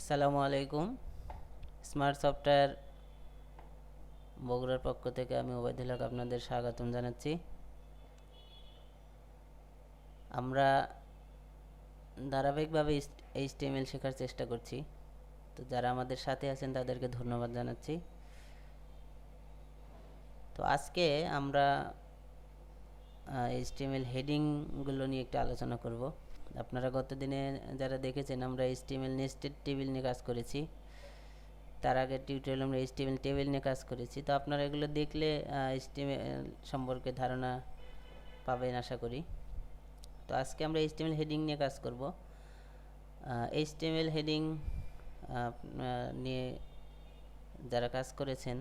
আসসালামু আলাইকুম। Smart software বগুড়ার পক্ষ থেকে আমি ওবায়দুল হক আপনাদের স্বাগতম জানাচ্ছি। আমরা ধারাবাহিকভাবে এইচটিএমএল শেখার চেষ্টা করছি, তো যারা আমাদের সাথে আছেন তাদেরকে ধন্যবাদ জানাচ্ছি। তো আজকে আমরা এইচটিএমএল হেডিংগুলো নিয়ে একটু আলোচনা করব। আপনারা গত দিনে যারা দেখেছেন আমরা এইচটিএমএল নেস্টেড টেবিল নিয়ে কাজ করেছি, তার আগের টিউটোরিয়ালে আমরা এইচটিএমএল টেবিল নিয়ে কাজ করেছি। তো আপনারা এগুলো দেখলে এইচটিএমএল সম্পর্কে ধারণা পাবেন আশা করি। তো আজকে আমরা এইচটিএমএল হেডিং নিয়ে কাজ করব। এইচটিএমএল হেডিং নিয়ে যারা কাজ করেছেন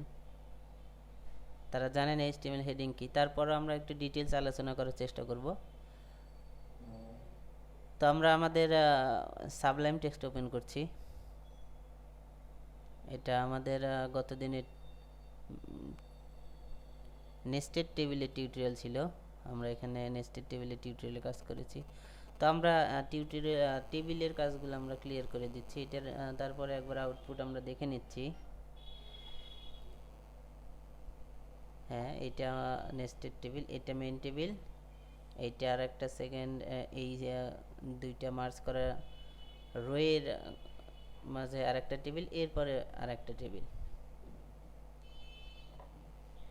তারা জানেন এইচটিএমএল হেডিং কি, তারপরও আমরা একটু ডিটেলস আলোচনা করার চেষ্টা করব। তো আমরা আমাদের সাবলাইম টেক্সট ওপেন করছি। এটা আমাদের গত দিনের নেস্টেড টেবিলের টিউটোরিয়াল ছিল। আমরা এখানে নেস্টেড টেবিলের টিউটোরিয়ালে কাজ করেছি। তো আমরা টেবিলের কাজগুলো আমরা ক্লিয়ার করে দিচ্ছি। এটার তারপরে একবার আউটপুট আমরা দেখে নিচ্ছি। হ্যাঁ, এটা নেস্টেড টেবিল, এটা মেইন টেবিল, এইটা আর একটা সেকেন্ড, এই দুইটা মার্জ করা রোয়ের মাঝে আর একটা টেবিল, এরপরে আর একটা টেবিল।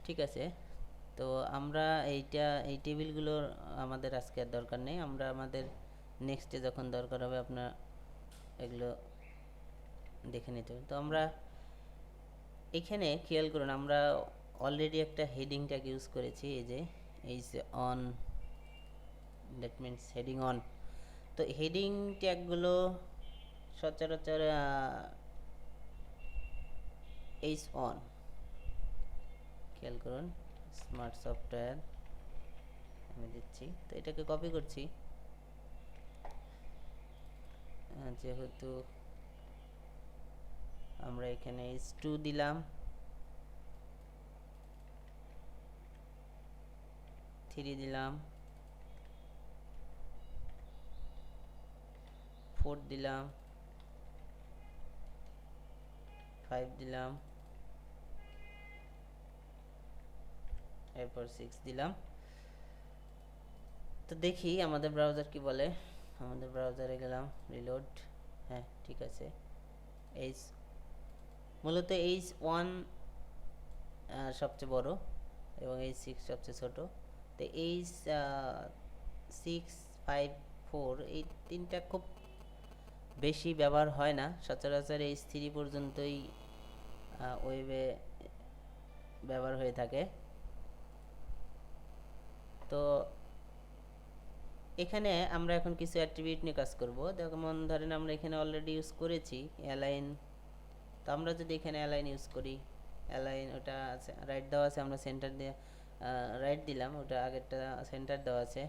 ঠিক আছে, তো আমরা এই টেবিলগুলোর আমাদের আজকে আর দরকার নেই। আমরা আমাদের নেক্সটে যখন দরকার হবে আপনার এগুলো দেখে নিতে হবে। তো আমরা এখানে খেয়াল করুন, আমরা অলরেডি একটা হেডিং ট্যাগ ইউজ করেছি, এই যে on, that means heading on. তো হেডিং ট্যাগগুলো সচরাচর এইচ অন, খেয়াল করুন। স্মার্ট সফটওয়্যার আমি দিচ্ছি, তো এটাকে কপি করছি। যেহেতু আমরা এখানে H2 দিলাম, 3 দিলাম, 4 দিলাম, 5 দিলাম, এরপর 6 দিলাম। তো দেখি আমাদের ব্রাউজার কি বলে। আমাদের ব্রাউজারে গেলাম, রিলোড। হ্যাঁ, ঠিক আছে। এইচ মূলত H1 সবচেয়ে বড় এবং H6 সবচেয়ে ছোট। তো H654 এই তিনটা খুব বেশি ব্যবহার হয় না, সচরাচর H3 পর্যন্তই ওয়েবে ব্যবহার হয়ে থাকে। তো এখানে আমরা এখন কিছু অ্যাট্রিবিউট নিয়ে কাজ করব। যেমন ধরেন আমরা এখানে অলরেডি ইউজ করেছি অ্যালাইন। তো আমরা যদি এখানে অ্যালাইন ইউজ করি, অ্যালাইন ওটা আছে, রাইট দেওয়া আছে, আমরা সেন্টার দিয়ে রাইট দিলাম, ওটা আগেরটা সেন্টার দেওয়া আছে।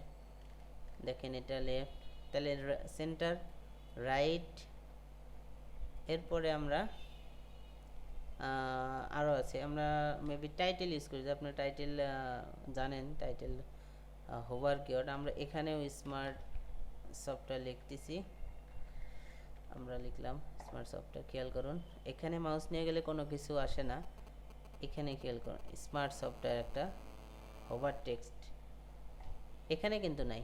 দেখেন এটা লেফট, তাহলে সেন্টার রাইট। এরপরে আমরা আরও আছে, আমরা মেবি টাইটেল ইউজ করি। আপনার টাইটেল জানেন, টাইটেল হোভার কিওয়ার্ড। আমরা এখানেও স্মার্ট সফটওয়্যার লিখতেছি, আমরা লিখলাম স্মার্ট সফটওয়্যার। খেয়াল করুন এখানে মাউস নিয়ে গেলে কোনো কিছু আসে না, এখানে খেয়াল করুন স্মার্ট সফটওয়্যার একটা হোভার টেক্সট, এখানে কিন্তু নাই,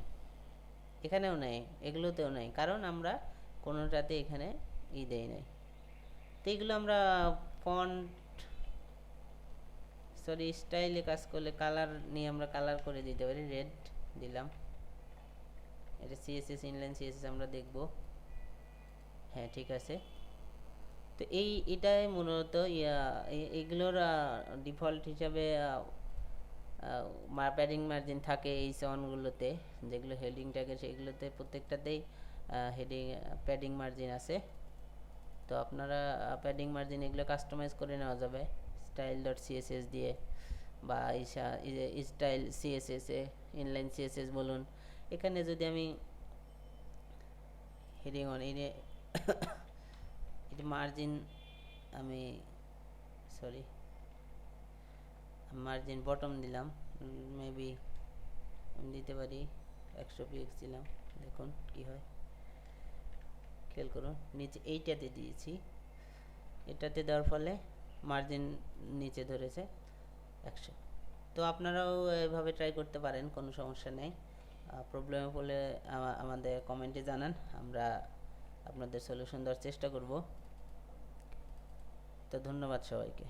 এখানেও নাই, এগুলোতেও নাই, কারণ আমরা কোনোটাতে এখানে দেই নাই। তো এগুলো আমরা ফন্ট স্টাইলে কাজ করলে কালার নিয়ে আমরা কালার করে দিতে পারি। রেড দিলাম, এটা সিএসএস, ইনলাইন সিএসএস আমরা দেখব। হ্যাঁ, ঠিক আছে। তো এটাই মূলত এগুলোর ডিফল্ট হিসাবে প্যাডিং মার্জিন থাকে এই সনগুলোতে, যেগুলো হেডিং ট্যাগের সেগুলোতে প্রত্যেকটাতেই হেডিং প্যাডিং মার্জিন আছে। তো আপনারা প্যাডিং মার্জিন এগুলো কাস্টমাইজ করে নেওয়া যাবে স্টাইল ডট সিএসএস দিয়ে, বা স্টাইল সিএসএস এ ইনলাইন সিএসএস বলুন। এখানে যদি আমি হেডিং অন এটা মার্জিন, আমি সরি মার্জিন বটম দিলাম, মেবি আমি দিতে পারি 100 পিক্স দিলাম, দেখুন কি হয়। খেয়াল করুন নিচে এইটাতে দিয়েছি, এটাতে দেওয়ার ফলে মার্জিন নিচে ধরেছে 100। তো আপনারাও এভাবে ট্রাই করতে পারেন, কোনো সমস্যা নেই। প্রবলেমে পড়লে আমাদের কমেন্টে জানান, আমরা আপনাদের সলিউশন দেওয়ার চেষ্টা করব। তো ধন্যবাদ সবাইকে।